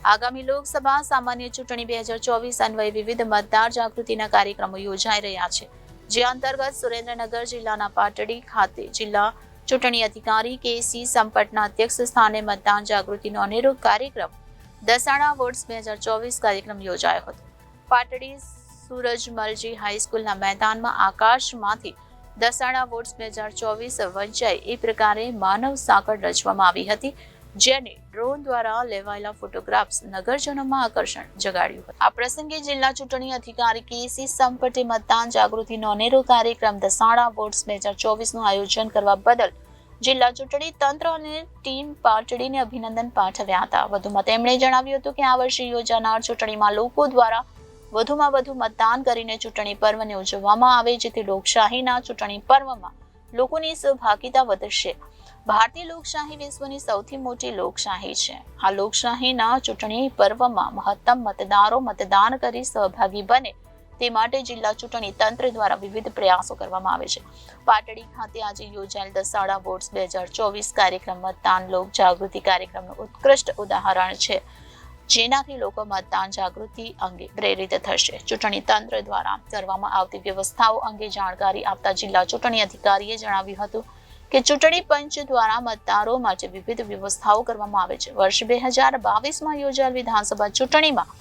આગામી લોકસભા સામાન્ય ચૂંટણી 2024 અન્વયે વિવિધ મતદાર જાગૃતિના કાર્યક્રમો યોજાઈ રહ્યા છે, જે અંતર્ગત સુરેન્દ્રનગર જિલ્લાના પાટડી ખાતે જિલ્લા ચૂંટણી અધિકારી કે.સી. સંપટના અધ્યક્ષ સ્થાને મતદાન જાગૃતિનો અનેરો કાર્યક્રમ દસાડા વોટ્સ 2024 કાર્યક્રમ યોજાયો હતો. પાટડી સૂરજમલજી હાઈસ્કૂલના મેદાનમાં આકાશમાંથી દસાડા વોટ્સ 2024 વંચાય એ પ્રકારે માનવ સાંકળ રચવામાં આવી હતી, જેને ડ્રોન દ્વારા લેવાયેલા ફોટોગ્રાફ્સ નગરજનોમાં આકર્ષણ જગાડ્યું હતું. આ પ્રસંગે જિલ્લા ચૂંટણી અધિકારી કે.સી. સંપટે મતદાન જાગૃતિનો અનેરો કાર્યક્રમ દસાડા વોટ્સ 2024નું આયોજન કરવા બદલ જિલ્લા ચૂંટણી તંત્ર અને ટીમ પાટડીને અભિનંદન પાઠવ્યા હતા. વધુમાં તેમણે જણાવ્યું હતું કે આ વર્ષે યોજાનાર ચૂંટણીમાં લોકો દ્વારા વધુમાં વધુ મતદાન કરીને ચૂંટણી પર્વને ઉજવવામાં આવે, જેથી લોકશાહીના ચૂંટણી પર્વમાં લોકોની સહભાગિતા વધશે. ભારતીય લોકશાહી વિશ્વની સૌથી મોટી લોકશાહી છે. આ લોકશાહીના ચૂંટણી પર્વમાં મહત્તમ મતદારો મતદાન કરી સહભાગી બને તે માટે જિલ્લા ચૂંટણી તંત્ર દ્વારા વિવિધ પ્રયાસો કરવામાં આવે છે. પાટડી ખાતે આજે યોજાયેલ દસાડા વોટ્સ 2024 કાર્યક્રમ મતદાન લોક જાગૃતિ કાર્યક્રમનું ઉત્કૃષ્ટ ઉદાહરણ છે, જેનાથી લોકો મતદાન જાગૃતિ અંગે પ્રેરિત થશે. ચૂંટણી તંત્ર દ્વારા કરવામાં આવતી વ્યવસ્થાઓ અંગે જાણકારી આપતા જિલ્લા ચૂંટણી અધિકારીએ જણાવ્યું હતું કે ચૂંટણી પંચ દ્વારા મતદારો માટે વિવિધ વ્યવસ્થાઓ કરવામાં આવે છે. વર્ષ 2022માં યોજાયેલ વિધાનસભા ચૂંટણીમાં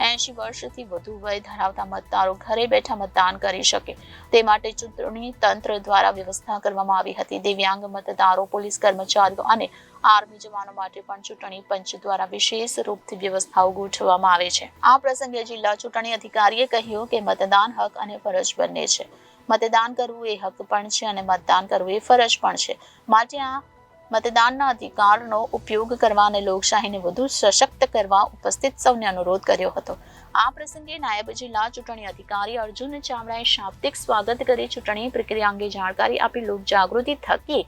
80 વર્ષથી વધુ વય ધરાવતા મતદારો ઘરે બેઠા મતદાન કરી શકે તે માટે ચૂંટણી તંત્ર દ્વારા વ્યવસ્થા કરવામાં આવી હતી. દિવ્યાંગ મતદારો, પોલીસ કર્મચારીઓ અને આર્મી જવાનો માટે પણ ચૂંટણી પંચ દ્વારા વિશેષ રૂપથી વ્યવસ્થાઓ ગોઠવવામાં આવે છે. આ પ્રસંગે જિલ્લા ચૂંટણી અધિકારીએ કહ્યું કે મતદાન હક અને ફરજ બંને છે. મતદાન કરવું એ હક પણ છે અને મતદાન કરવું એ ફરજ પણ છે. માટે આ મતદાનના અધિકારનો ઉપયોગ કરવા અને લોકશાહીને વધુ સશક્ત કરવા ઉપસ્થિત સૌને અનુરોધ કર્યો હતો. આ પ્રસંગે નાયબ જિલ્લા ચૂંટણી અધિકારી અર્જુન ચાવડાએ શાબ્દિક સ્વાગત કરી ચૂંટણી પ્રક્રિયા અંગે જાણકારી આપી લોક જાગૃતિ થકી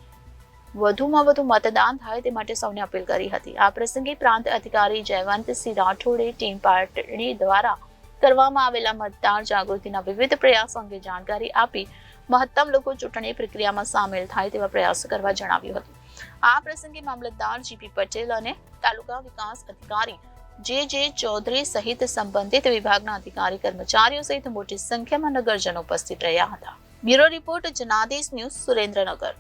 વધુમાં વધુ મતદાન થાય તે માટે સૌને અપીલ કરી હતી. આ પ્રસંગે પ્રાંત અધિકારી જયવંતસિંહ રાઠોડે ટીમ પાટડી દ્વારા કરવામાં આવેલા મતદાર જાગૃતિના વિવિધ પ્રયાસો અંગે જાણકારી આપી મહત્તમ લોકો ચૂંટણી પ્રક્રિયામાં સામેલ થાય તેવા પ્રયાસો કરવા જણાવ્યું હતું. આ પ્રસંગે મામલતદાર જી.પી. પટેલ અને તાલુકા વિકાસ અધિકારી જે ચૌધરી સહિત સંબંધિત વિભાગના અધિકારી કર્મચારીઓ સહિત મોટી સંખ્યામાં નગરજનો ઉપસ્થિત રહ્યા હતા. Bureau report Janadesh news, Surendranagar.